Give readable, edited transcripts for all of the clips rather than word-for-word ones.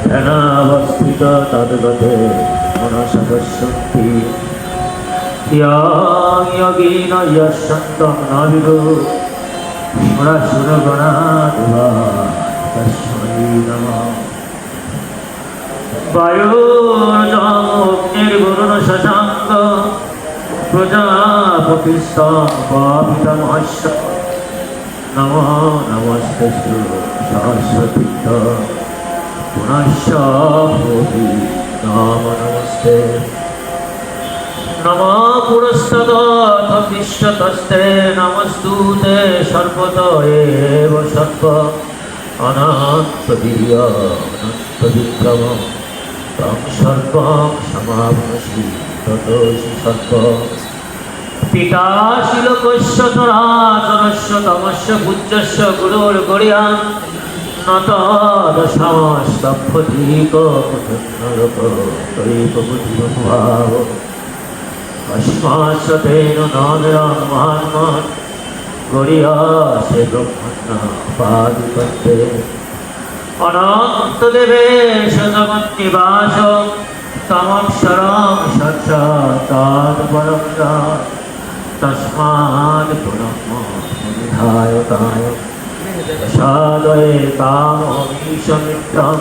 ধ্যানাवस्थित तद्गते मनसपश्यन्ति योगिन यशन्तं न विदु सुरसुरगणाधिपा तस्मै नमः। वायुर्जमोऽग्निर्वरुणः शशाङ्क प्रजापतिस्तं पापितामहस्य नमो नमस्ते सरस्वती पुनश्च भूति नाम नमस्ते नमो पुरस्तदतिष्ठतस्ते नमस्तुते सर्वत एव सर्व अनन्तवीर्य अनन्तविक्रम तं सर्वं समाप्नोषि ततोऽसि सर्व पिता शिलकस्य तराचरस्य तमस्य पूज्यस्य गुरोर्गुर्यान् न तदशास्त्रफलीकमुद्रकैकबुद्धिमनुभाव अस्मात् तेन नादरान् महान्मान् गौर्यासे ब्रह्मण्यपादिपत्ते अनन्तदेवेश जगन्निवास तमक्षरं साक्षात् तस्मात् पुनः सादये काममीशमित्रं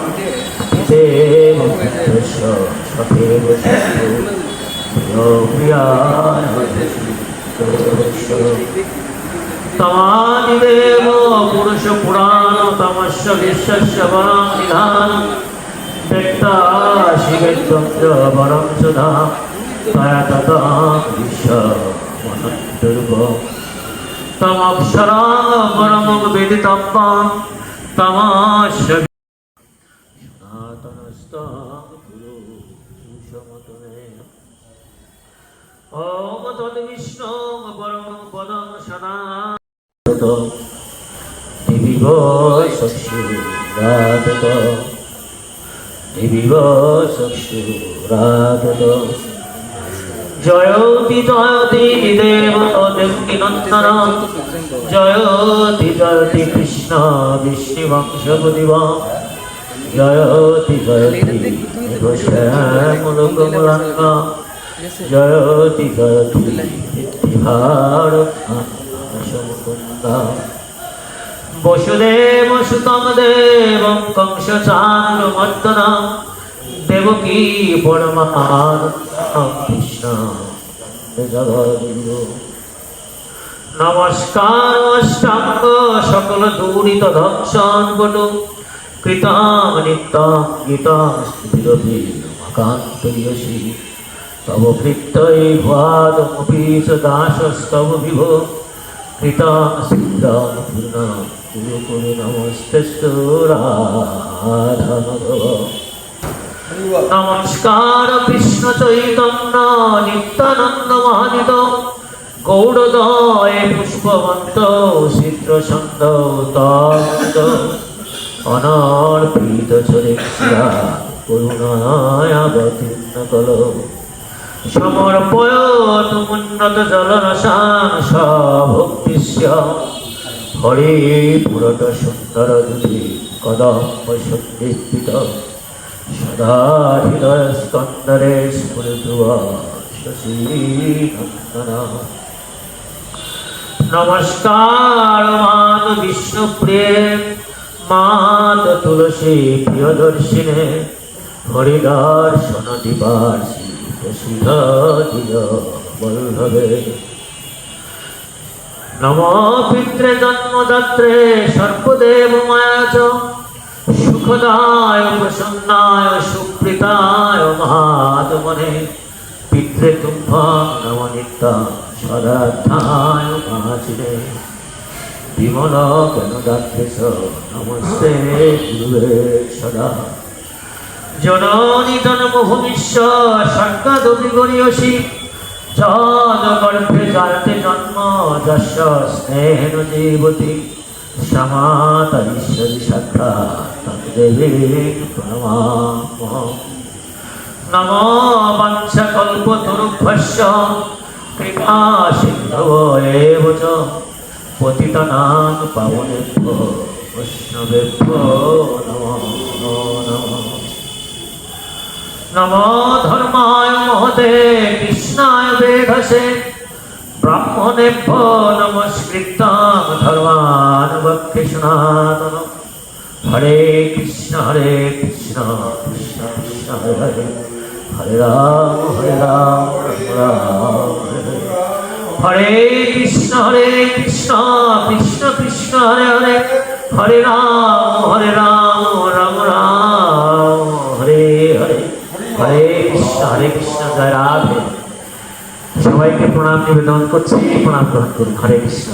पितेव पुत्रस्य सखेव तमादिदेव पुरुषपुराण तमस्य विश्वस्य वरं निधानं व्यक्ता शिवेत्वं च वरं सुधा तया तथा विश्वमनन्तर्वम् तमक्षरं परमं वेदितव्यं तमस्य सनातनस्तं गुरु सुषमतमे ॐ तद्विष्णुं परमं पदं सदा दिविव चक्षुरादत दिविव चक्षुरादत जयति जयति देव देवकीनन्दन जयति जयति कृष्ण विष्णुवंशपतिवा जयति जयति श्यामलोकमलाङ्ग जयति जयति भारतमुकुन्द वसुदेवसुतं देवं कंसचाणूरमर्दनं देवकी परमानन्दं कृष्ण जगद्गुरु नमस्कार अष्टांग सकल दूरित ध्वंसन बटु कृतं नित्यं गीतं स्थितिरभिकान्तयसि तव कृत्यै भ्वादमपि च दासस्तव विभो कृतं सिद्धं पूर्णं कुरु कुरु नमस्तेस्तु राधामाधव नमस्कार कृष्ण चैतन्य नित्यानंद महानित गौड़दय पुष्पवंत चित्रछंद तावंत अनर्पित चरित्रा करुणायावतीर्ण कलो समर्पयतुमुन्नत जलरसान् भक्तिस्य हरे पुरट सुंदर दुति कदम्ब सन्दीपित सदा हृदयस्कन्दरे स्फुरतुवा शशीनन्दन नमस्कार मात विष्णुप्रिये मात तुलसी प्रियदर्शिने हरिदर्शन दिवार्षि प्रसिद्ध वल्लभे नमो पित्रे जन्मदात्रे सर्वदेवमया च सुखदाय प्रसन्नाय सुप्रीताय महात्मने पितृतुभ्यं नमो नित्यं सदार्थाय महाचिने विमलगणदात्रे च नमस्ते गुरुवे सदा जननी जन्मभूमिश्च स्वर्गादपि जगर्भे जायते जन्म यस्य स्नेहेन जीवति समाता ईश्वरी साक्षात् तद्देवीं प्रणमामः नमो वंशकल्पतरुभ्यश्च कृपा सिन्धवो एव च पतितानां पावनेभ्यो বৈষ্ণবেভ্যো নমো নমঃ। নমো ধর্মায় মহতে কৃষ্ণায় বেদসে ব্রাহ্মণেভ্যো নমস্কৃত্যং ধর্মানুবক্ষে সনাতনম। হরে কৃষ্ণ কৃষ্ণ কৃষ্ণ হরে হরে, হরে রাম রাম রাম হরে হরে। হরে কৃষ্ণ কৃষ্ণ কৃষ্ণ হরে হরে, হরে রাম রাম রাম হরে হরে। হরে কৃষ্ণ জয় রাধে। সবাইকে প্রণাম নিবেদন করছি, প্রণাম গ্রহণ করুন। হরে কৃষ্ণ।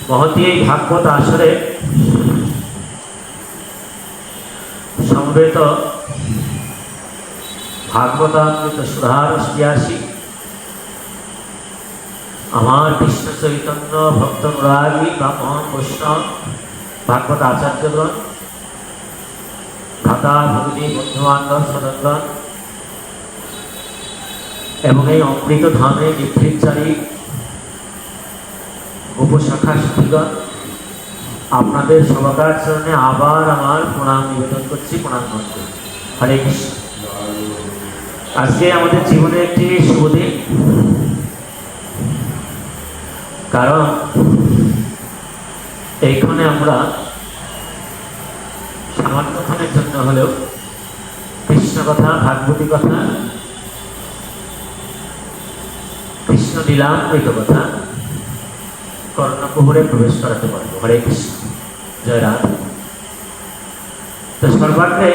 মহতী এই ভাগবত আসরে সমবেত ভাগবতামৃত সুধার তিয়াসী আমার কৃষ্ণ চৈতন্য ভক্ত মুরারি ব্রাহ্মণ বৈষ্ণব ভাগবত আচার্যগণ, ভ্রাতা ভগিনী বন্ধুবান্ধব সদনগণ এবং এই অমৃত ধামে নিভৃতচারী উপশাখা শিক্ষিগণ, আপনাদের সবাকার চরণে আবার আমার প্রণাম নিবেদন করছি, প্রণাম করছি। হরে কৃষ্ণ। আজকে আমাদের জীবনে একটি শুভ দিন, কারণ এইখানে আমরা সামান্যক্ষণের জন্য হলেও কৃষ্ণ কথা, ভাগবতী কথা, কৃষ্ণ লীলামৃত কথা কর্ণকুহরে প্রবেশ করাতে পারবো। হরে কৃষ্ণ, জয় রাধা। তো সর্বাগ্রে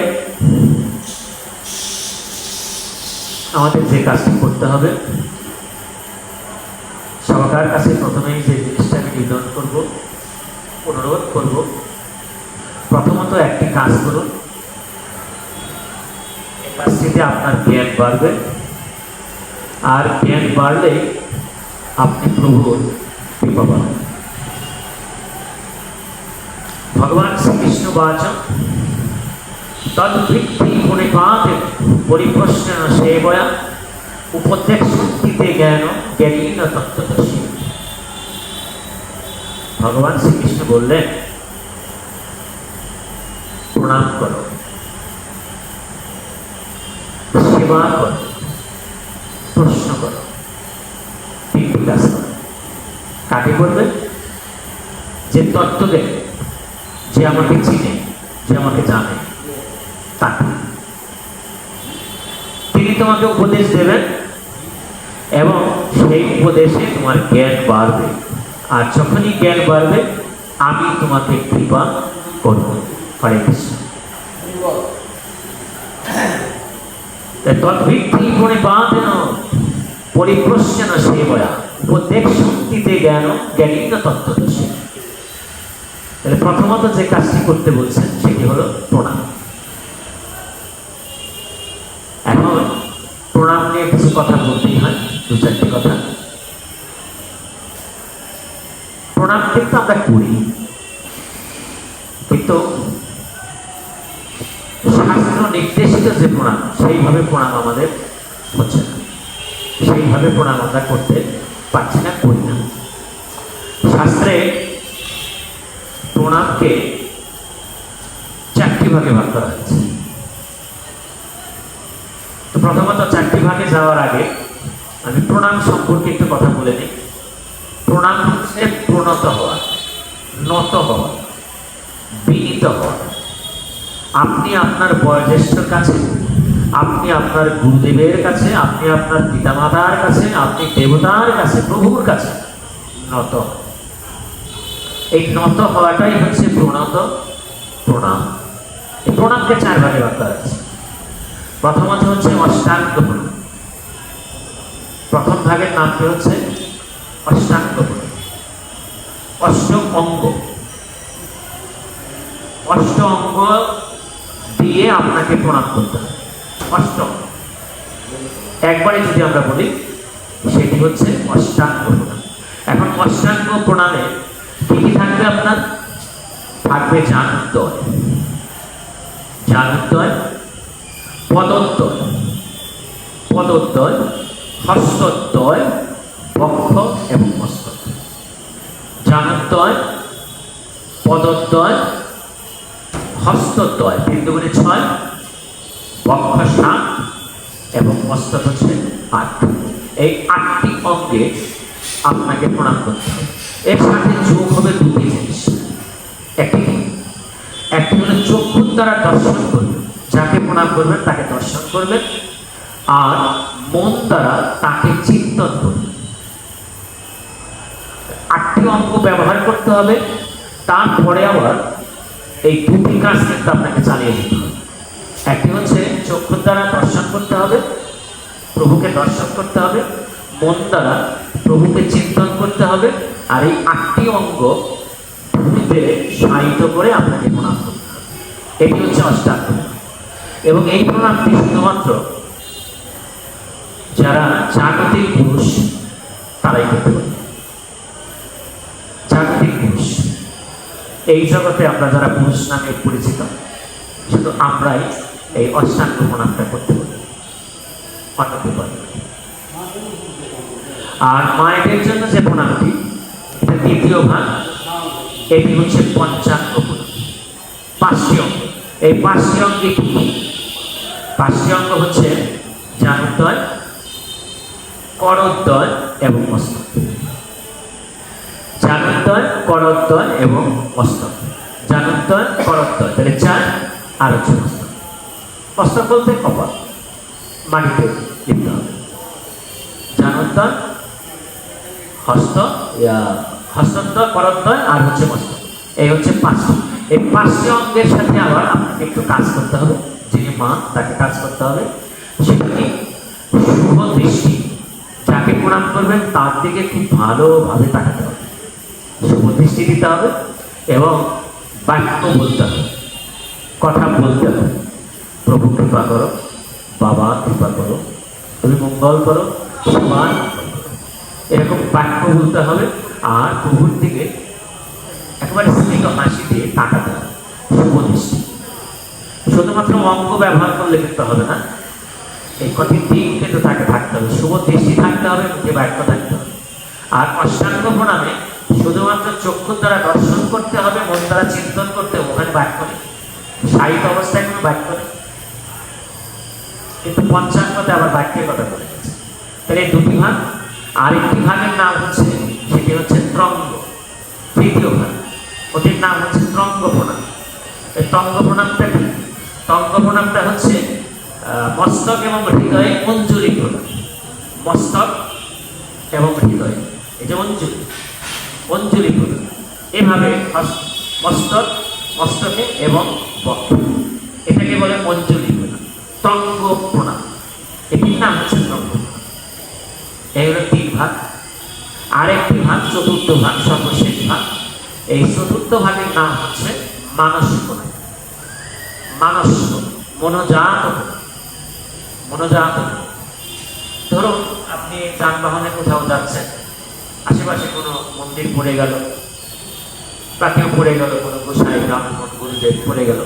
আমাদের যে কাজটি করতে হবে, সবার কাছে প্রথমেই যে জিনিসটা আমি নিবেদন করবো, অনুরোধ করব, প্রথমত একটি কাজ করুন। এই কাজটিতে আপনার জ্ঞান বাড়বে, আর জ্ঞান বাড়লে আপনি প্রভুর কৃপা পাবেন। ভগবান শ্রীকৃষ্ণ বাচন তদ্ভিত্তি পরিপাতে পরিপ্রশ্ন সেবয়া উপদেক্ষিতে জ্ঞান জ্ঞানীন তত্ত্বদর্শী। ভগবান শ্রীকৃষ্ণ বললেন, প্রণাম করো, সেবা করো, প্রশ্ন করো, তিনটি কাজ করো। কাকে করবে? যে তত্ত্বজ্ঞানী, যে আমাকে চিনে, যে আমাকে জানে, তাকে। তিনি তোমাকে উপদেশ দেবেন এবং সেই উপদেশে তোমার জ্ঞান বাড়বে, আর যখনই জ্ঞান বাড়বে আমি তোমাকে কৃপা করব। হরে কৃষ্ণ। তদ্ভিত্তি পরিপাতেন পরিপ্রশ্ন সেবয়া উপদেক্ষিতে জ্ঞান জ্ঞানীন তত্ত্বদর্শী। তাহলে প্রথমত যে কাজটি করতে বলছেন সেটি হলো প্রণাম। এখন প্রণাম নিয়ে কিছু কথা বলতেই হয়, দু চারটি কথা। প্রণাম কিন্তু আমরা করি, কিন্তু শাস্ত্র নির্দেশিত যে প্রণাম, সেইভাবে প্রণাম আমাদের হচ্ছে না, সেইভাবে প্রণাম আমরা করতে পারছি না, করি না। শাস্ত্রে প্রণামকে চারটি ভাগে ভাগ করা হয়েছে। তো প্রথমত চারটি ভাগে যাওয়ার আগে আমি প্রণাম সম্পর্কে একটু কথা বলে নিই। প্রণাম হচ্ছে প্রণত হওয়া, নত হওয়া, বিনীত হওয়া। আপনি আপনার বয়োজ্যেষ্ঠর কাছে, আপনি আপনার গুরুদেবের কাছে, আপনি আপনার পিতামাতার কাছে, আপনি দেবতার কাছে, প্রভুর কাছে নত। এই নত হওয়াটাই হচ্ছে প্রণত প্রণাম। এই প্রণামকে চার ভাগে ভাগ করা হয়েছে। প্রথমত হচ্ছে অষ্টাঙ্গ প্রণাম। প্রথম ভাগের নামটি হচ্ছে অষ্টাঙ্গ প্রণাম। অষ্ট অঙ্গ, অষ্ট অঙ্গ দিয়ে আপনাকে প্রণাম করতে হবে। অষ্ট একবারে যদি আমরা বলি সেটি হচ্ছে অষ্টাঙ্গ প্রণাম। এখন অষ্টাঙ্গ প্রণামে কি কি থাকবে? আপনার থাকবে জানুদ্বয়, জানুদ্বয়, পদোদ্বয়, পদোদ্বয়, হস্তদ্বয়, বক্ষ এবং মস্তক। জানুদ্বয়, পদদ্বয়, হস্তদ্বয়, 3 দুগুণে 6, বক্ষ 7 এবং মস্তক হচ্ছে 8। এই 8টি অঙ্গে আপনাকে প্রণাম করতে হবে। এর সাথে যোগ হবে দুটি জিনিস। একটি হলো চক্ষুর দ্বারা দর্শন করবেন, যাকে প্রণাম করবেন তাকে দর্শন করবেন, আর মন দ্বারা তাকে চিন্তন করবেন। 8টি অঙ্গ ব্যবহার করতে হবে। তারপরে আবার এই দুটি কাজ কিন্তু আপনাকে চালিয়ে যেতে হবে। একটি হচ্ছে চক্ষুর দ্বারা দর্শন করতে হবে, প্রভুকে দর্শন করতে হবে, মন দ্বারা প্রভুকে চিন্তন করতে হবে, আর এই 8টি অঙ্গ ভূমিতে শায়িত করে আপনাকে প্রণাম করতে হবে। এটি হচ্ছে অষ্টাঙ্গ। এবং এই প্রণামটি শুধুমাত্র যারা জাগতিক পুরুষ তারাই করতে পারে। জাগতিক পুরুষ, এই জগতে আমরা যারা পুরুষ নামে পরিচিত, শুধু আমরাই এই অষ্টাঙ্গ প্রণামটা করতে পারি, অন্য কেউ পারে না। আর মায়েদের জন্য যে প্রণামটি, এটা দ্বিতীয় ভাগ। এটি হচ্ছে পঞ্চাঙ্গ প্রণাম, 5টি অঙ্গ। এই 5টি অঙ্গে কি? 5টি অঙ্গ হচ্ছে জানুদ্বয়, করদ্বয় এবং মস্তক। জানুদ্বয়, করদ্বয় এবং মস্তক। জানুদ্বয়, করদ্বয়, তাহলে 4, আর হচ্ছে মস্তক। মস্তক বলতে কপাল, মাটিতে লিখতে হবে। জানুদ্বয়, হস্তদ্বয়, করদ্বয় আর হচ্ছে মস্তক। এই হচ্ছে 5টি। এই 5টি অঙ্গের সাথে আবার আপনাকে একটু কাজ করতে হবে। যিনি মা তাকে কাজ করতে হবে। সেটা কি? শুভ দৃষ্টি, যাকে প্রণাম করবেন তার দিকে খুব ভালোভাবে তাকাতে হবে, শুভ দৃষ্টি দিতে হবে এবং বাক্য বলতে হবে, কথা বলতে হবে। প্রভু কৃপা করো, বাবা কৃপা করো, তুমি মঙ্গল করো, সবার এরকম বাক্য বলতে হবে। আর প্রভুর দিকে একেবারে স্নেহ হাসি দিয়ে তাকাতে হবে, শুভ দৃষ্টি। শুধুমাত্র অঙ্গ ব্যবহার করলে কিন্তু হবে না, এই কঠিন দিক কিন্তু তাকে থাকতে হবে, শুভ দৃষ্টি থাকতে হবে, যে বাক্য থাকতে হবে। আর অষ্টাঙ্গ প্রণামে শুধুমাত্র চক্ষু দ্বারা দর্শন করতে হবে, মন দ্বারা চিন্তন করতে হবে, ওখানে বাক্য নেই, সাহিত্য অবস্থায় কোনো বাক্য নেই। কিন্তু পঞ্চাঙ্গতে আবার বাক্যের কথা বলে গেছে। তাহলে এই দুটি ভাগ। আরেকটি ভাগের নাম হচ্ছে, সেটি হচ্ছে ত্রঙ্গ, 3য় ভাগ। ওটির নাম হচ্ছে ত্রঙ্গ প্রণাম। এই ত্রঙ্গ প্রণামটা কি? ত্রঙ্গ প্রণামটা হচ্ছে মস্তক এবং হৃদয়ে অঞ্জলি প্রণাম। মস্তক এবং হৃদয়ে, এই যে অঞ্জলি প্রণাম, এভাবে মস্তকে এবং বক্ষে, এটাকে বলে অঞ্জলি প্রণাম, ত্রঙ্গ প্রণাম। এটির নাম হচ্ছে ত্রঙ্গ প্রণাম। এই হলো 3 ভাগ। আরেকটি ভাগ, 4র্থ ভাগ, সর্বশেষ ভাগ। এই 4র্থ ভাগের নাম হচ্ছে মানস প্রণাম। মানস, মনোজাত। ধরুন আপনি যানবাহনে কোথাও যাচ্ছেন, আশেপাশে কোনো মন্দির পড়ে গেল বা কেউ পড়ে গেল, কোনো গোসাই ব্রাহ্মণ গুরুদেব পড়ে গেল,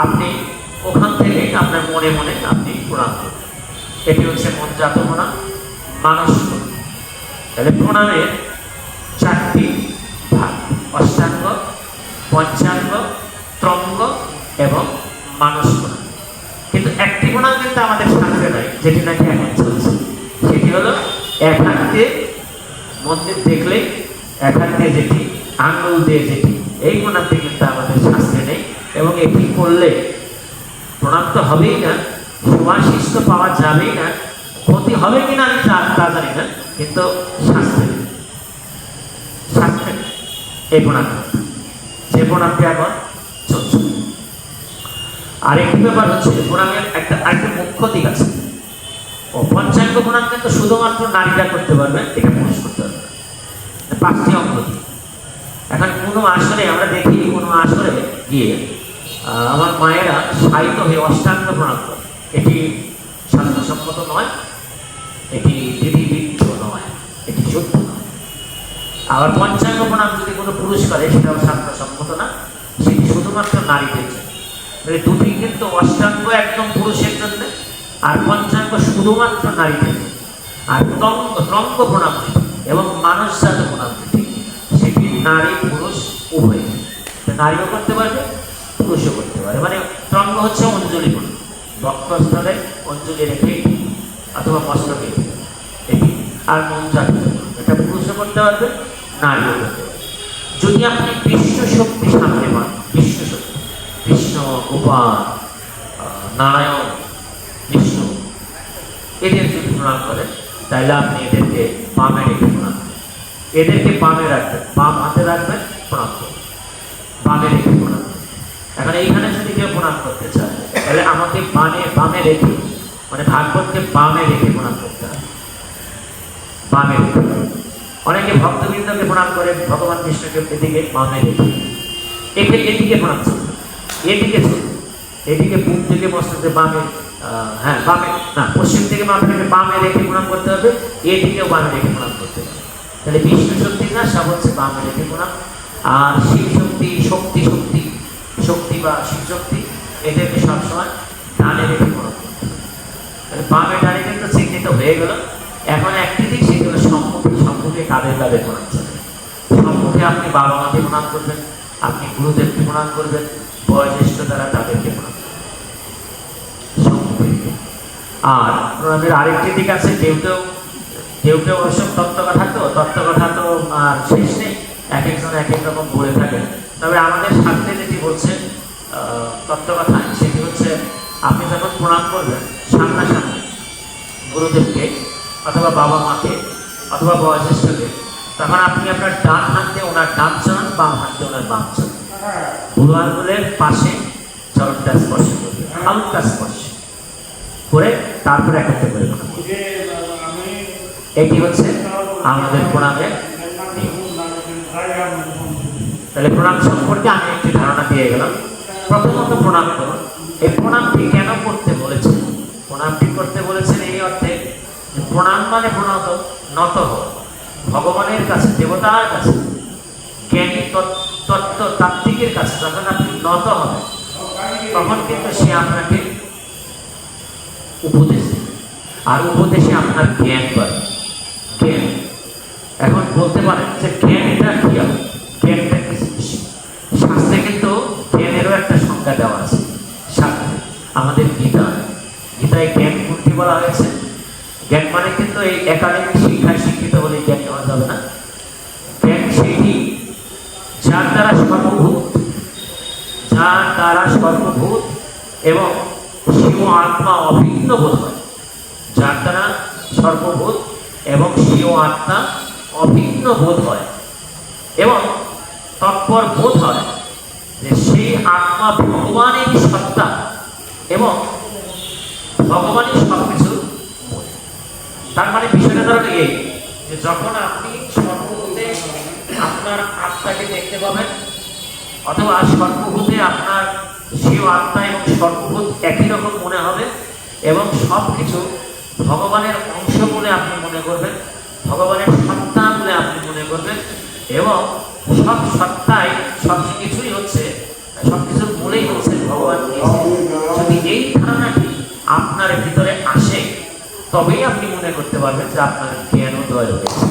আপনি ওখান থেকে আপনার মনে মনে আপনি প্রণাম করবেন। এটি হচ্ছে মনজাত প্রণাম, মানস প্রণাম। তাহলে প্রণামের 4টি ভাগ: অষ্টাঙ্গ, পঞ্চাঙ্গ, ত্রঙ্গ এবং মানস প্রণাম। কিন্তু একটি প্রণাম কিন্তু আমাদের শাস্ত্রে নাই, যেটি নাকি এখন চলছে। সেটি হলো এক হাত দিয়ে মন্দির দেখলে এক হাত দিয়ে যেটি, আঙ্গুল দিয়ে যেটি, এই প্রণামটি কিন্তু আমাদের শাস্ত্রে নেই। এবং এটি করলে প্রণাম তো হবেই না, সুভাশিস তো পাওয়া যাবেই না, ক্ষতি হবে কিনা আমি তা জানি না, কিন্তু শাস্ত্রে এই প্রণাম, যে প্রণামটি এখন চলছে। আরেকটি ব্যাপার হচ্ছে, প্রণামের আরেকটা মুখ্য দিক আছে। ও পঞ্চাঙ্গ প্রণাম কিন্তু শুধুমাত্র নারীরা করতে পারবে, এটা পুরুষ করতে পারবে। 5টি অঙ্গ দিয়ে। এখন কোনো আসরে আমরা দেখি, কোনো আসরে গিয়ে আমার মায়েরা সাহিত্য হয়ে অষ্টাঙ্গ প্রণাম করে। এটি শাস্ত্রসম্মত নয়, এটি বিধিবিদ্ধ নয়, এটি শুদ্ধ নয়। আবার পঞ্চাঙ্গ প্রণাম যদি কোনো পুরুষ করে, সেটাও শাস্ত্রসম্মত না, সেটি শুধুমাত্র নারীদের জন্য। দুটি কিন্তু, অষ্টাঙ্গ একদম পুরুষের জন্য, আর পঞ্চাঙ্গ শুধুমাত্র নারীদের জন্য। আর ত্রঙ্গ প্রণাম এবং মানসজাত প্রণাম, সেটি নারী পুরুষ উভয়, নারীও করতে পারবে পুরুষও করতে পারে। মানে তরঙ্গ হচ্ছে অঞ্জলি গুলো, বক্ষস্থলে অঞ্জলি রেখে অথবা মস্তকে এটি, আর মন জাতি এটা পুরুষও করতে পারবে নারীও করতে পারবে। যদি আপনি বিশ্ব শক্তি সামনে পান, বিশ্ব শক্তি, কৃষ্ণ, গোপাল, নারায়ণ, বিষ্ণু, এদের যদি প্রণাম করেন তাহলে আপনি এদেরকে বামে রেখে প্রণাম করবেন, এদেরকে বামে রাখবেন, বাম হাতে রাখবেন, প্রণাম করবেন, বামে রেখে প্রণাম করবেন। এখন এইখানে যদি কেউ প্রণাম করতে চায় তাহলে আমাকে বামে রেখে, মানে ভাগবতকে বামে রেখে প্রণাম করতে হবে, বামে রেখে। অনেকে ভক্তবৃন্দকে প্রণাম করে ভগবান কৃষ্ণকে এদিকে বামে রেখে, এদিকে প্রণাম করবে, এদিকে চলবে, এদিকে পূব থেকে মস্তকে বামে, হ্যাঁ বামে না, পশ্চিম থেকে বামে রেখে প্রণাম করতে হবে, এদিকেও বামে রেখে প্রণাম করতে হবে। তাহলে বিষ্ণু শক্তি না সব হচ্ছে বামে রেখে প্রণাম। আর শিব শক্তি, শক্তি বা শিব শক্তি, এদেরকে সবসময় ডানে রেখে প্রণাম করতে হবে। তাহলে বামে ডানে কিন্তু চিহ্নিত হয়ে গেল। এখন একটি দিক সেটি হলো সম্মুখে কাঁধে প্রণাম করবেন। সম্মুখে আপনি বাবা মাকে প্রণাম করবেন, আপনি গুরুদেবকে প্রণাম করবেন, বয়োজ্যেষ্ঠ দ্বারা তাদেরকে প্রণাম করবেন সম্মুখে। আর প্রণামের আরেকটি দিক আছে, কেউ অবশ্য তত্ত্বকথা তো আর শেষ নেই, এক একজন এক এক রকম বলে থাকেন। তবে আমাদের শাস্ত্রে যেটি বলছে তত্ত্বকথা, সেটি হচ্ছে আপনি যখন প্রণাম করবেন সামনাসামনি গুরুদেবকে অথবা বাবা মাকে অথবা বয়োজ্যেষ্ঠকে, তখন আপনি আপনার ডান হাত দিয়ে ওনার ডান চরণ, বাম হাত দিয়ে ওনার বাম চরণ, বুড়ো আঙ্গুলের পাশে চরণটা স্পর্শ করবে, হালকা স্পর্শ করে তারপরে একত্রে করে প্রণাম করবে। এটি হচ্ছে আমাদের প্রণামের নিয়ম। তাহলে প্রণাম সম্পর্কে আমি একটি ধারণা দিয়ে গেলাম। প্রথমত প্রণাম করুন। এই প্রণামটি কেন করতে বলেছেন? প্রণামটি করতে বলেছেন এই অর্থে, প্রণাম মানে প্রণত, নত হওয়া ভগবানের কাছে, দেবতার কাছে, জ্ঞানী তাত্ত্বিকের কাছে। যখন আপনি নত হবেন তখন কিন্তু সে আপনাকে উপদেশ দেবে, আর উপদেশে আপনার জ্ঞান পাবে। জ্ঞান, এখন বলতে পারেন যে জ্ঞানটা কি হবে, জ্ঞানটা কি? শাস্ত্রে কিন্তু জ্ঞানেরও একটা সংজ্ঞা দেওয়া আছে। শাস্ত্রে আমাদের গীতায় জ্ঞান কোনটি বলা হয়েছে? জ্ঞান মানে কিন্তু এই একাডেমিক শিক্ষায় শিক্ষিত হলে জ্ঞান হওয়া যাবে না। জ্ঞান সেটি যার দ্বারা সর্বভূত এবং শিব আত্মা অভিন্ন বোধ হয়, যার দ্বারা সর্বভূত এবং শিব আত্মা অভিন্ন বোধ হয় এবং তৎপর বোধ হয় যে সেই আত্মা ভগবানেরই সত্তা এবং ভগবানই সবকিছু। তার মানে বিষয়টা ধরো এই যে যখন আপনি সর্বভূতে আপনার আত্মাকে দেখতে পাবেন অথবা সর্বভূতে আপনার শিব আত্মা এবং সর্বভূত একই রকম মনে হবে এবং সব কিছু ভগবানের অংশ বলে আপনি মনে করবেন, ভগবানের সত্তা বলে আপনি মনে করবেন এবং সব সত্তাই সব কিছুই হচ্ছে, সব কিছুর মূলেই হচ্ছে ভগবান। যদি এই ধারণাটি আপনার ভিতরে আসে তবেই আপনি মনে করতে পারবেন যে আপনার জ্ঞানোদয় হয়েছে,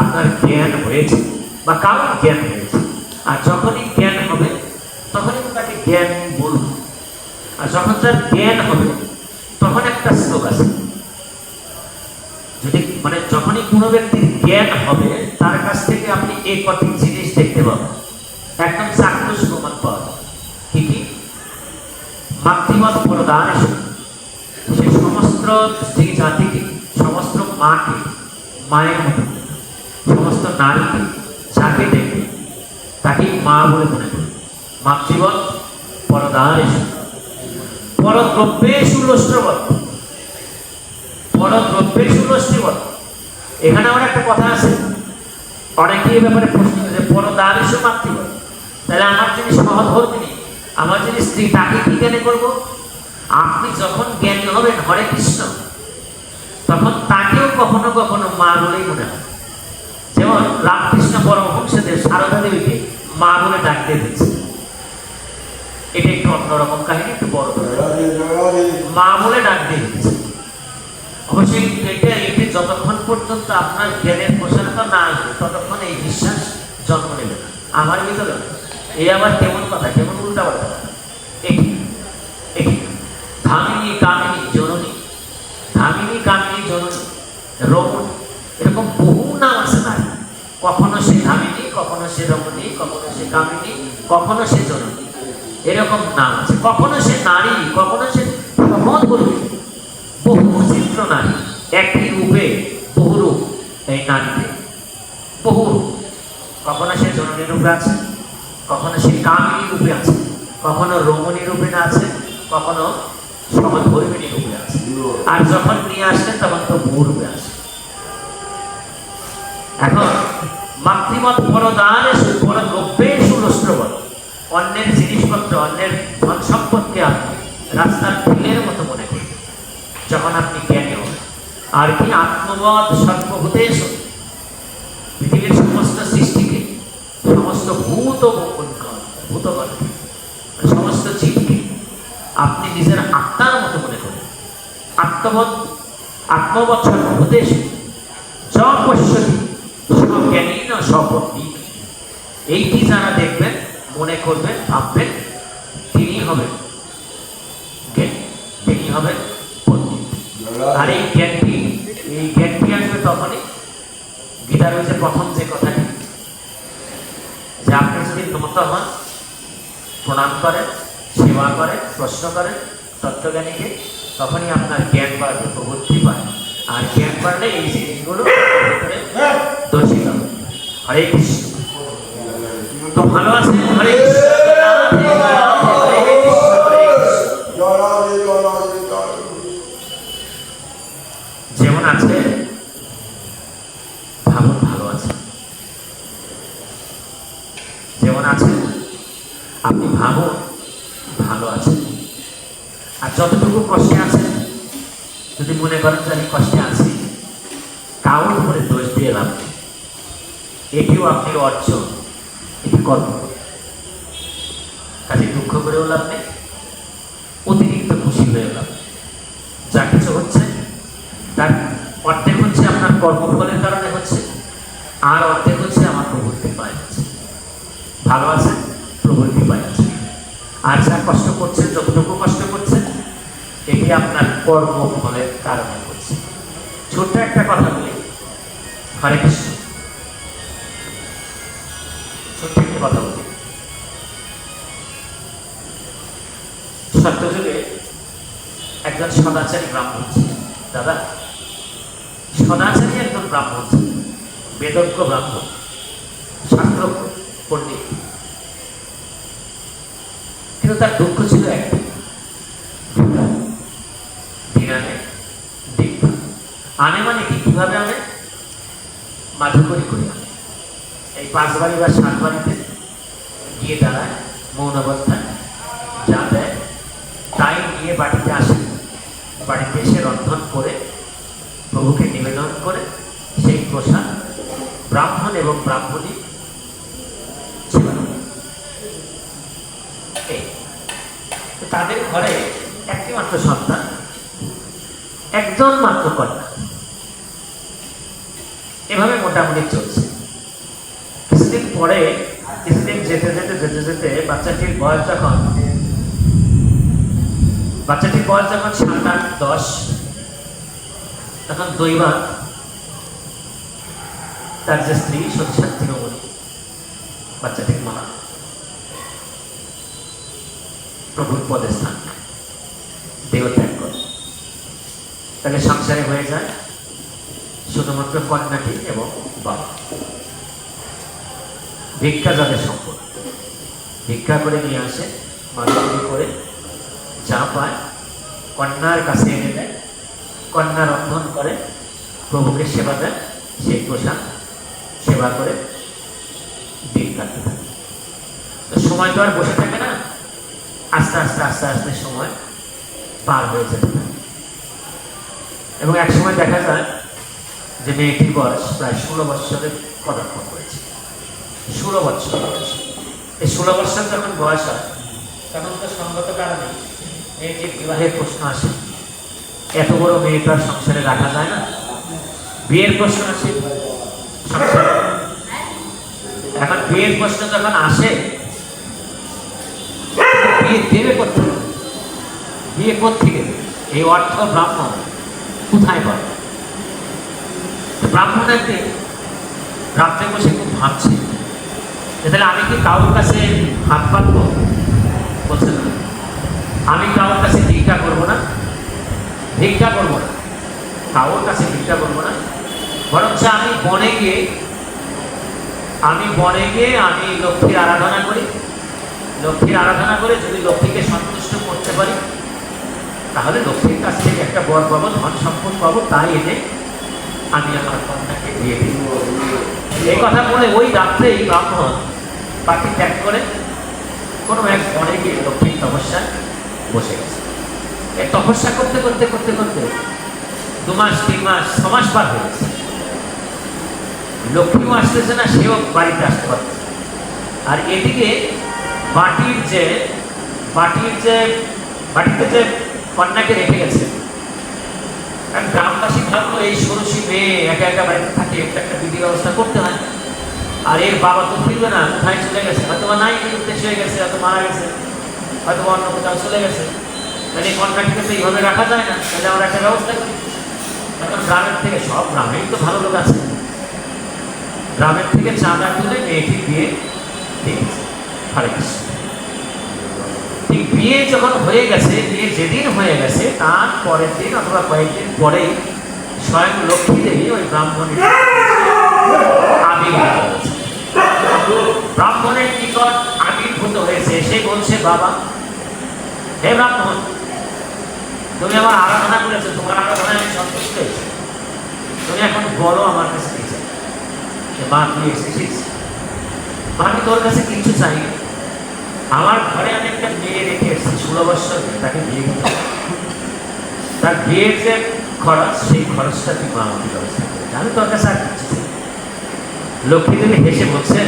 আপনার জ্ঞান হয়েছে বা কারণ জ্ঞান হয়েছে। আর যখনই জ্ঞান হবে তখনই তাকে জ্ঞান বলব। আর যখন তার জ্ঞান হবে তখন একটা শ্লোক আছে, যদি মানে যখনই কোনো ব্যক্তির জ্ঞান হবে তার কাছ থেকে আপনি এই কটি জিনিস দেখতে পাবেন, একদম চাক্ষুষ প্রমাণ পাওয়া যায়। কি কি? মাতৃবৎ প্রদান, সে সমস্ত স্ত্রী জাতিকে, সমস্ত মাকে মায়ের মতো, সমস্ত নারীকে যাকে দেখবে তাকে মা বলে মনে করবে। মাতৃবৎ পরদারেশ পরদ্রব্যেষু লষ্টবৎ, পরদ্রব্যেষু লষ্টবৎ। এখানে আমার একটা কথা আছে, অনেকে এই ব্যাপারে প্রশ্ন করে পরদারেষু মাতৃবৎ, তাহলে আমার যিনি সহধর্মিণী, আমার যিনি স্ত্রী, তাকে কি জ্ঞানে করবো? আপনি যখন জ্ঞানী হবেন হরে কৃষ্ণ, তখন তাকেও কখনো কখনো মা বলেই মনে হয়। যেমন রামকৃষ্ণ পরমহংসদেব সারদা দেবীকে মা বলে ডাকতে দিচ্ছে, এটা একটু অন্যরকম কাহিনী, একটু বড় মা বলে ডাকতে দিচ্ছে। অবশ্যই এটি যতক্ষণ পর্যন্ত আপনার জ্ঞানের প্রসারতা না আসবে ততক্ষণ এই বিশ্বাস জন্ম নেবে না। আমার ভিতরে এই আবার কেমন কথা, কেমন উল্টা পাল্টা কথা। ধামিনী কামিনী জননী, ধামিনী কামিনী জননী, রমণী, এরকম বহু নাম আছে নারী। কখনো সে ধামিনী, কখনো সে রমণী, কখনো সে কামিনী, কখনো সে জননী, এরকম নাম আছে। কখনো সে নারী, কখনো সে সহধর্মী, বহু চিত্র নারী। একই রূপে বহু রূপ এই নারীতে, বহু রূপ। কখনো সে জননী রূপে আছে, কখনো সে কামিনী রূপে আছে, কখনো রমণী রূপে আছে, কখনো সহধর্মিনী রূপে আছে। আর যখন নিয়ে আসলেন তখন তো বহু রূপে আছে। এখন মাতৃমত পরদানে পরদ্রব্যে সুলস্ত্রবল, অন্যের জিনিসপত্র, অন্যের ধন সম্পদকে আপনি রাস্তার ঢিলের মতো মনে করেন যখন আপনি জ্ঞানী হন। আর কি আত্মবদ সর্বভূতেশ, পৃথিবীর সমস্ত সৃষ্টিকে, সমস্ত ভূতগণকে, সমস্ত জীবকে আপনি নিজের আত্মার মতো মনে করেন। আত্মবৎ সর্বভূতেশ পশ্যতি সজ্ঞানী না সপন্ডিত। এইটি যারা দেখবেন, মনে করবেন, ভাববেন, তিনি হবেন জ্ঞানী, তিনি হবেন পণ্ডিত। আর এই জ্ঞানটি আসবে তখনই, গীতার হচ্ছে প্রথম যে কথাটি, যে আপনি যদি নত হন, প্রণাম করেন, সেবা করেন, প্রশ্ন করেন তত্ত্বজ্ঞানীকে, তখনই আপনার জ্ঞান বাড়বে, প্রবৃত্তি পায়। আর জ্ঞান বাড়লে এই জিনিসগুলো দর্শিত হবে। হরে কৃষ্ণ। তো ভালো আছে? হরে কৃষ্ণ। যেমন আছে ভাবুন, ভালো আছে। যেমন আছে আপনি ভাবুন ভালো আছে। আর যতটুকু কষ্টে আছে, যদি মনে করেন যে আমি কষ্টে আছি, কারোর উপরে দোষ দিয়ে লাভ নেই। এটিও আপনি অর্জন, এটি কর্ম। কাজে দুঃখ করেও লাভ নেই, অতিরিক্ত খুশি হয়ে লাভ নেই। যা কিছু হচ্ছে তার অর্ধেক হচ্ছে আপনার কর্মফলের কারণে হচ্ছে, আর অর্ধেক হচ্ছে আমার প্রবৃত্তি পায় যাচ্ছে। ভালো আছে, প্রবৃত্তি পায় যাচ্ছে। আর যা কষ্ট করছেন, যতটুকু কষ্ট করছেন, এটি আপনার কর্মফলের কারণে হচ্ছে। ছোট্ট একটা কথা বলি, হরে কৃষ্ণ। ছোট্ট একটা কথা বলি, সত্যযুগে একজন সদাচারী ব্রাহ্মণ ছিল। দাদা, সদাচারী একজন ব্রাহ্মণ ছিল, বেদজ্ঞ ব্রাহ্মণ, শাস্ত্র পণ্ডিত। কিন্তু তার দুঃখ ছিল একটি, দিনানে দীক্ষা আনে। মানে কি? কিভাবে আনে? মাধুকরী করে আনে। এই 5 বাড়ি বা 7 বাড়িতে গিয়ে দাঁড়ায় মৌন অবস্থায়, যা দেয় তাই নিয়ে বাড়িতে আসে। বাড়িতে এসে রন্ধন করে প্রভুকে নিবেদন করে সেই প্রসাদ ব্রাহ্মণ এবং ব্রাহ্মণী তাদের ঘরে একটি মাত্র সন্তান, একজন মাত্র কন্যা। এভাবে মোটামুটি চলছে। কিছুদিন পরে, কিছুদিন যেতে যেতে যেতে যেতে বাচ্চাটির বয়স যখন 7, 8, 10, তখন দৈবাৎ তার যে স্ত্রী সতীসার তৃণমূলী, বাচ্চাটির মা, প্রভুর পদে স্থান দেহত্যাগ করে। তাহলে সংসারে হয়ে যায় শুধুমাত্র কন্যাটি এবং বাবা। ভিক্ষা যাদের সম্পদ, ভিক্ষা করে নিয়ে আসে, মাঝারি করে যা পায় কন্যার কাছে এনে দেয়। কন্যা রন্ধন করে, প্রভুকে সেবা দেয়, সেই প্রসাদ সেবা করে দিন কাটতে থাকে। তো সময় তো আর বসে থাকে না, আস্তে আস্তে আস্তে আস্তে সময় পার হয়ে যেতে থাকে। এবং এক সময় দেখা যায় যে মেয়েটির বয়স প্রায় 16 বৎসরের পদার্পণ করেছে। 16 বৎসর বয়স। এই 16 বৎসর যখন বয়স হয়, তখন তো সঙ্গত কারণে মেয়েটির বিবাহের প্রশ্ন আসে। এত বড় মেয়েটা সংসারে রাখা যায় না, বিয়ের প্রশ্ন আসে সংসারে। এখন বিয়ের প্রশ্ন যখন আসে, বিয়ে দেবে কোথেকে? বিয়ে কোথেকে? এই অর্থ ব্রাহ্মণ কোথায় পাবে? ব্রাহ্মণ একদিন রাত্রে বসে খুব ভাবছে, তাহলে আমি কি কারোর কাছে হাত পাতবো? বলছে না, আমি কারোর কাছে ভিক্ষা করবো না, ভিক্ষা করবো না, কারোর কাছে ভিক্ষা করবো না, বরঞ্চ আমি বনে গিয়ে আমি লক্ষ্মীর আরাধনা করি। লক্ষ্মীর আরাধনা করে যদি লক্ষ্মীকে সন্তুষ্ট করতে পারি, তাহলে লক্ষ্মীর কাছ থেকে একটা বর পাবো, ধন সম্পদ পাবো, তাই এনে আমি আমার কন্যাকে দিয়ে দিই। এই কথা বলে ওই রাত্রেই ব্রাহ্মণ পাখি ত্যাগ করে কোনো এক বনে গিয়ে লক্ষ্মীর তপস্যায় বসে গেছে। এই তপস্যা করতে করতে করতে করতে 2 মাস 3 মাস 6 মাস পার হয়ে গেছে। লক্ষ্মীও আসতেছে না, সেও বাড়িতে আসতে পারছে। আর এদিকে বাটিতে যে কন্যাকে রেখে গেছে, গ্রামবাসী ভাবলো এই ষোড়শী মেয়ে একা একা বাড়িতে থাকে, একটা বিধি ব্যবস্থা করতে হয়। আর এর বাবা তো ফিরবে না, কোথায় চলে গেছে, হয়তো নাই উদ্দেশ্য হয়ে গেছে, হয়তো মারা গেছে, হয়তো অন্য কোথাও চলে গেছে। তাহলে এই কন্যাটিকে তো এইভাবে রাখা যায় না, তাহলে আমরা একটা ব্যবস্থা করি। এখন গ্রামের থেকে, সব গ্রামেই তো ভালো লোক আছে, গ্রামের থেকে চাঁদা তুলে মেয়েটি বিয়ে দিয়েছে। হরে কৃষ্ণ। ঠিক বিয়ে যখন হয়ে গেছে, বিয়ে যেদিন হয়ে গেছে তার পরের দিন অথবা কয়েকদিন পরেই স্বয়ং লক্ষ্মী দেবী ওই ব্রাহ্মণের আবির্ভূত হয়েছে। ব্রাহ্মণের নিকট আবির্ভূত হয়েছে, সে বলছে, বাবা, হে ব্রাহ্মণ, তুমি আমার আরাধনা করেছো, তোমার আরাধনায় আমি সন্তুষ্ট হয়েছি, তুমি এখন বলো আমার কাছে কি চাই। মা, তুই এসেছিস, আমি তোর কাছে কিছু চাই। আমার ঘরে আমি একটা মেয়ে রেখে এসেছি, 16 বছর, তাকে বিয়ে দিতে, তার বিয়ের যে খরচ, সেই খরচটা তুই মা আমাকে ব্যবস্থা করে, আমি তোর কাছে আর কিছু চাই। লক্ষ্মী দেবী হেসে বলছেন,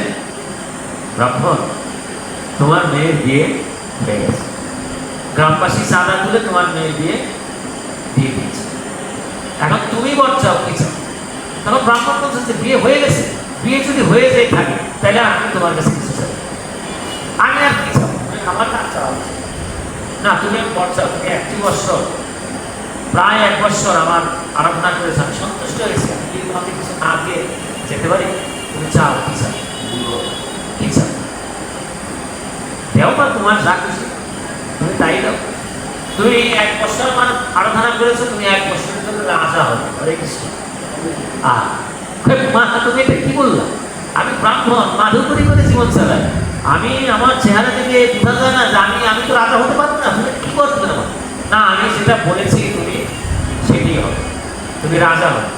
ব্রাহ্মণ, তোমার মেয়ের বিয়ে হয়ে গেছে, গ্রামবাসী চাঁদা তুলে তোমার মেয়ের বিয়ে দিয়ে দিয়েছে, এখন তুমি বর চাও, কি চাও? তখন ব্রাহ্মণ বলছেন যে বিয়ে হয়ে গেছে, বিয়ে যদি হয়ে যায় থাকে, তাহলে আমি তোমার কাছে কিছু চাই, আমি আর কি চাও? আমার কাজ চাওয়া না, তুমি বর চাও, তুমি 1 বছর, প্রায় 1 বছর আমার আরাধনা করেছে, আমি সন্তুষ্ট হয়েছি, আমি কি তোমাকে কিছু না দিয়ে যেতে পারি? তুমি চাও, কি চাও? কি চাও? দেও বা তোমার যা খুশি তুমি তাই দাও। তুমি 1 বছর মানে আরাধনা করেছো, তুমি 1 বছরের জন্য রাজা হবে। হরে কৃষ্ণ। মা, তুমি এটা কি বললা? আমি ব্রাহ্মণ, মাধুকরী করে জীবন চালাই, আমি আমার চেহারা থেকে বোঝা যায় না যে আমি তো রাজা হতে পারবো না, তুমি কি করতে না? না, আমি যেটা বলেছি তুমি সেটাই হবে, তুমি রাজা হবে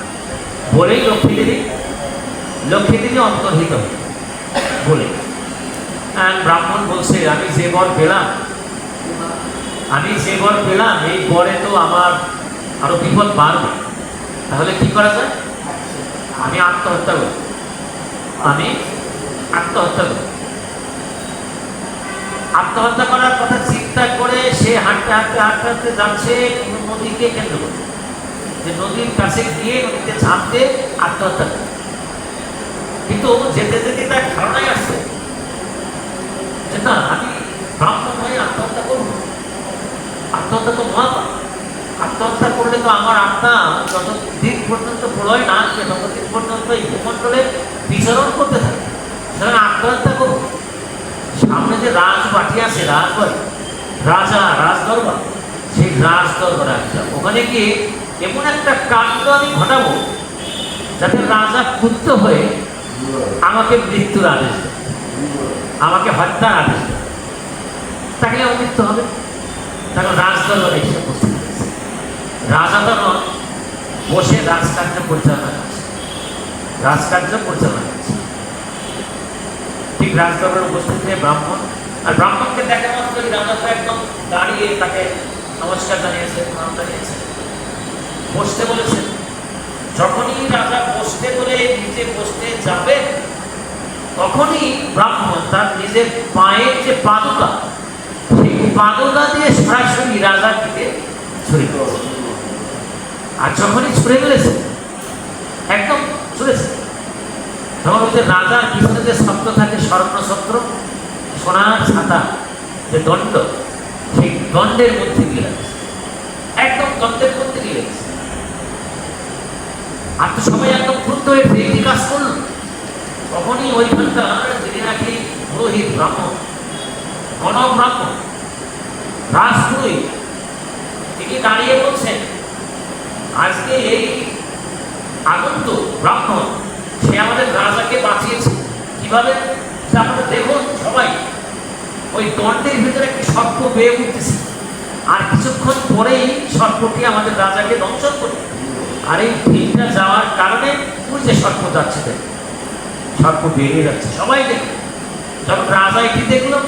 বলেই লক্ষ্মী দেবী অন্তর্হিত বলে। ব্রাহ্মণ বলছে, আমি যে বর পেলাম, এই বরে তো আমার আরো বিপদ বাড়বে, তাহলে কি করা যায়? আমি আত্মহত্যা করি। আত্মহত্যা করার কথা চিন্তা করে সে হাঁটতে যাচ্ছে নদীকে কেন্দ্র করে, যে নদীর কাছে গিয়ে নদীতে ঝাঁপতে আত্মহত্যা করে। কিন্তু যেতে যেতে তার ধারণায় আসছে যে না, আমি ব্রাহ্মণ হয়ে আত্মহত্যা করব, আত্মহত্যা তো মহাপাপ, আত্মহত্যা করলে তো আমার আত্মা যতদিন পর্যন্ত প্রলয় না আসবে ততদিন পর্যন্ত এই ভূমণ্ডলে বিচরণ করতে থাকে, সুতরাং আত্মহত্যা করব। সামনে যে রাজবাটি আছে, রাজবাড়ি, রাজদরবার, সেই রাজদরবারে আসলাম, ওখানে গিয়ে এমন একটা কাণ্ড আমি ঘটাবো যাতে রাজা ক্ষুব্ধ হয়ে আমাকে মৃত্যুর আদেশ দেয়, আমাকে হত্যার আদেশ দেয়, তাকে মৃত্যু হবে। তখন রাজদরবারে এসে উপস্থিত হয়েছে। রাজা তখন বসে রাজকার্য পরিচালনা করছে। ঠিক রাজদরবারে উপস্থিত হয়ে ব্রাহ্মণ, আর ব্রাহ্মণকে দেখা মাত্রই রাজা তো একদম দাঁড়িয়ে তাকে নমস্কার জানিয়েছে, প্রণাম জানিয়েছে, বসতে বলেছে। যখনই রাজা বসতে বলে নিচে বসতে যাবে, তখনই ব্রাহ্মণ তার নিজের পায়ের যে পাদুকা, সেই পাদুকা দিয়ে সরাসরি রাজার দিকে ছুড়ে ফেলেছে। আর যখনই ছুড়ে ফেলেছে, একদম ছুড়েছে, তখন ওই যে রাজার পিছনে যে শব্দ থাকে স্বর্ণ ছত্র, সোনার ছাতা, যে দণ্ড, সেই দণ্ডের মধ্যে দিয়ে রাখছে, একদম দণ্ডের মধ্যে দিয়ে রাখছে। আর তো সবাই একদম ক্রুদ্ধ হয়ে এই কাজ করল। তখনই ওইখানকার যিনি নাকি পুরোহিত ব্রাহ্মণ, গণব্রাহ্মণ, রাজপুরোহিত, তিনি দাঁড়িয়ে বলছেন, আজকে এই আগন্তুক ব্রাহ্মণ সে আমাদের রাজাকে বাঁচিয়েছে। কিভাবে? আপনারা দেখুন সবাই, ওই দণ্ডের ভিতরে একটি সর্প বেয়ে উঠতেছে, আর কিছুক্ষণ পরেই সর্পটি আমাদের রাজাকে দংশন করবে। আর এই ভিড়টা যাওয়ার কারণে ওই যে সর্প যাচ্ছে, দেখুন সর্প বেরিয়ে যাচ্ছে, সবাই দেখলো। যখন রাজা এটি দেখলো,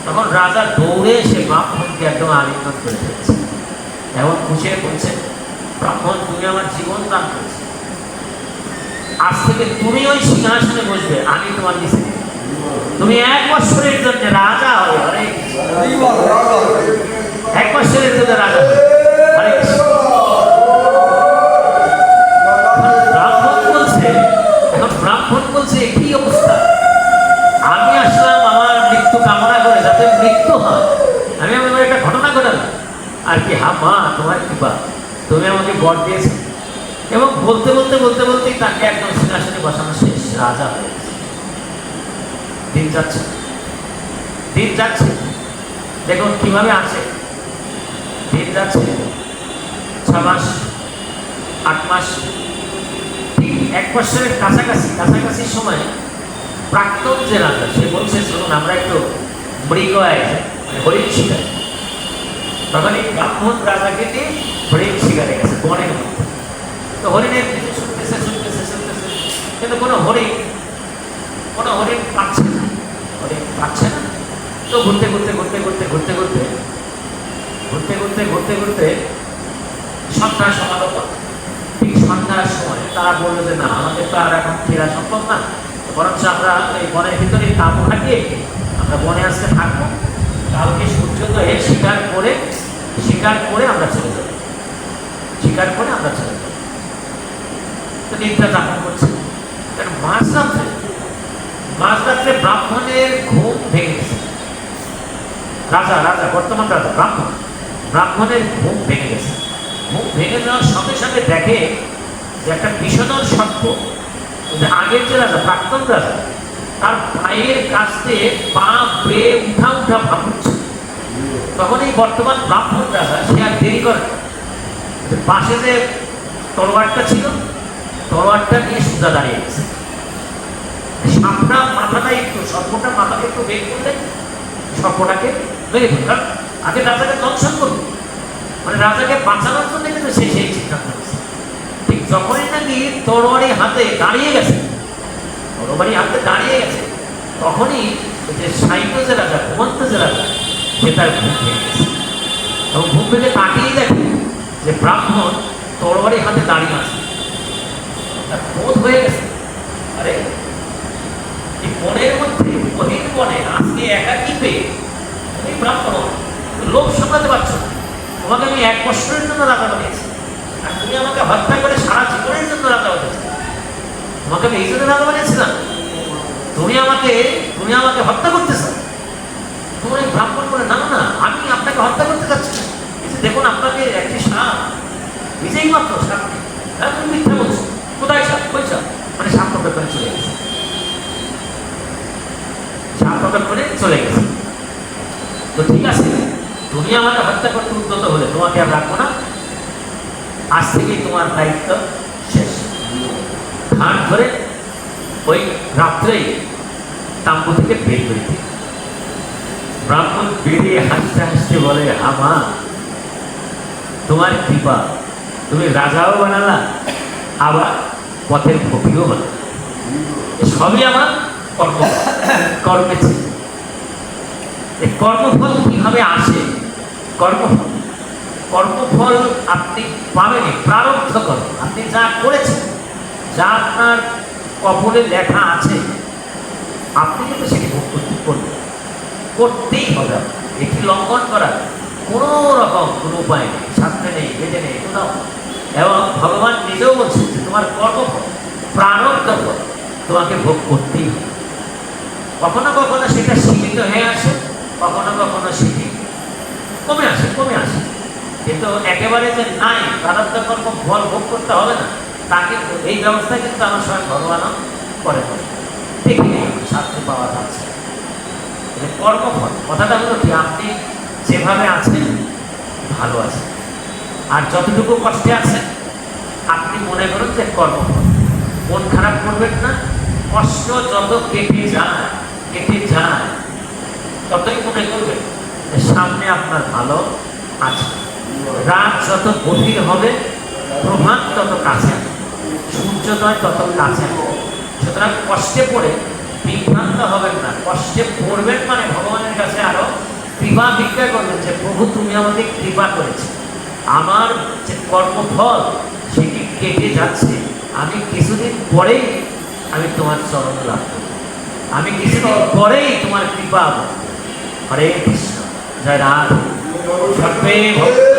তখন রাজা দৌড়ে সে ব্রাহ্মণকে একদম আলিঙ্গন করে ফেলছে, এমন খুশিয়ে বলছে, ব্রাহ্মণ তুমি আমার জীবন দান করেছো, আজ থেকে তুমি ওই সিংহাসনে বসবে, আমি তোমার নিচে, তুমি 1 বছরের জন্য রাজা হবে। আরে 1 বছরের জন্য রাজা হবে। আরে ব্রাহ্মণ বলছে, এখন ব্রাহ্মণ বলছে কি অবস্থা, আমি আসলাম আমার মৃত্যু কামনা করে, যাতে মৃত্যু হয়, আমি আমার একটা ঘটনা ঘটালাম আর কি। হা মা, তোমার কৃপা, তুমি আমাকে বর দিয়েছো। এবং বলতে বলতে বলতে বলতেই তাকে একদম সিংহাসনে বসানো শেষ, রাজা হয়ে গেছে। দিন যাচ্ছে, দিন যাচ্ছে, দেখুন কিভাবে আছে। দিন যাচ্ছে 6 মাস, 8 মাস, ঠিক 1 বছরের কাছাকাছি সময় প্রাক্তন যে রাজা, সে বলছে শুনুন আমরা একটু মৃগ আছে, হরিণ শিকার। তখন এই ব্রাহ্মণ রাজাকে দিয়ে হরিণ শিকারে গেছে বনের মধ্যে। তো হরিণের কিছু শুনতেছে, কিন্তু কোনো হরিণ পাচ্ছে না, তো ঘুরতে সন্ধ্যার সময়, ঠিক সন্ধ্যার সময় তারা বললো যে না, আমাদের তো আর এখন ফেরা সম্ভব না, বরঞ্চ আমরা এই বনের ভিতরে তাঁবু খাটিয়ে আমরা বনে আসতে থাকবো, কালকে সূর্যোদয়ে শিকার করে আমরা চলে যাবো, তো নিদ্রা যাপন করছে। কারণ মাঝরাত্রে ব্রাহ্মণের ঘুম ভেঙে গেছে। রাজা বর্তমান রাজা ব্রাহ্মণের ঘুম ভেঙে গেছে। ঘুম ভেঙে যাওয়ার সঙ্গে সঙ্গে দেখে যে একটা বিষধর সর্প, আগের যে রাজা, প্রাক্তন রাজা, তার পায়ের কাছে পা বেয়ে উঠা ভাবুচ্ছে। তখন এই বর্তমান ব্রাহ্মণ রাজা সে আর দেরি করে, পাশে যে তরোয়ারটা ছিল, তরোয়ারটা নিয়ে সোজা দাঁড়িয়ে গেছে। সাপটা মাথাটা একটু, সর্পটা মাথাকে একটু বের করলে সর্পটাকে মেরে ফেলবে, কারণ আগে রাজাকে দংশন করবে, মানে রাজাকে বাঁচানোর জন্য কিন্তু সে সেই চিন্তা করেছে। ঠিক যখনই নাকি তরোয়ারি হাতে দাঁড়িয়ে গেছে, তখনই যে সাইন্য যে রাজা, ঘুমন্ত যে রাজা, সে তার ঘুম ভেঙে গেছে। এবং ঘুম ভেঙে তাকিয়েই দেখে যে ব্রাহ্মণ তরোয়ারি হাতে দাঁড়িয়ে আছে। তার বোধ হয়ে গেছে, আরে এই বনের মধ্যে, গহীন বনে আজকে একাকী পেয়ে এই ব্রাহ্মণ লোভ সামলাতে পারছো না। তোমাকে আমি 1 বছরের জন্য রাজা বানিয়েছি, আর তুমি আমাকে হত্যা করে সারা জীবনের জন্য রাজা বানিয়েছি। তোমাকে আমি এই জন্য রাজা বানিয়েছিলাম, তুমি আমাকে হত্যা করতেছ। তোমার এই ব্রাহ্মণ বলে না, আমি আপনাকে হত্যা করতে চাচ্ছি না, দেখুন আপনাকে একটি সাপ, নিজেই মাত্র সাপ, তুমি মিথ্যা বলছো, কোথায় সাপ, কই সাপ, মানে সাপ প্রকার করে চলে গেছে, তো ঠিক আছে, তুমি আমাকে হত্যা করতে উদ্যত হলে তোমাকে আর রাখবো না, আজ থেকেই তোমার দায়িত্ব শেষ। ধান ধরে ওই রাত্রেই তাম্বু থেকে বের করে দিই। ব্রাহ্মণ বেরিয়ে হাসতে হাসতে বলে, আমা তোমার কৃপা, তুমি রাজাও বানালা, আবার পথের ফকিরও বানালা, সবই আমার কর্মেছে। এই কর্মফল কিভাবে আসে? কর্মফল আপনি পাবেনই, প্রারব্ধ কর্ম, আপনি যা করেছেন, যা আপনার কপালে লেখা আছে, আপনি কিন্তু সেটি ভোগ করতেই হবে। এটি লঙ্ঘন করার কোনো রকম কোনো উপায় নেই, শাস্ত্রে নেই, বেদে নেই, কোথাও। এবং ভগবান নিজেও বলছেন যে তোমার কর্মফল, প্রারব্ধ ফল, তোমাকে ভোগ করতেই হবে। কখনো কখনো সেটা সীমিত হয়ে আসে, কখনো কখনো সেটি কমে আসে, কিন্তু একেবারে যে নাই প্রারব্ধ কর্ম ফল ভোগ করতে হবে না, তা কিন্তু এই ব্যবস্থা কিন্তু আমার সবাই ভগবান করে না। দেখিনি শাস্তি পাওয়া যাচ্ছে কর্মফল। কথাটা হলো কি, আপনি যেভাবে আছেন ভালো আছেন, আর যতটুকু কষ্টে আছেন আপনি মনে করুন যে কর্মফল। মন খারাপ করবেন না, কষ্ট যত কেটে যায় ততই মনে করবেন যে সামনে আপনার ভালো আছে। রাত যত গভীর হবে প্রভাত তত কাছে, সূর্যোদয় তত কাছে। সুতরাং কষ্টে পড়ে বিভ্রান্ত হবেন না, কষ্টে পড়বেন মানে ভগবানের কাছে আরো কৃপা ভিক্ষা করবেন যে প্রভু তুমি আমাকে কৃপা করেছে, আমার যে কর্মফল সেটি কেটে যাচ্ছে, আমি কিছুদিন পরেই আমি তোমার চরণ লাভ করব, আমি কিছুদিন পরেই তোমার কৃপা। হরে কৃষ্ণ, জয় রাধে। সর্বে ভক্ত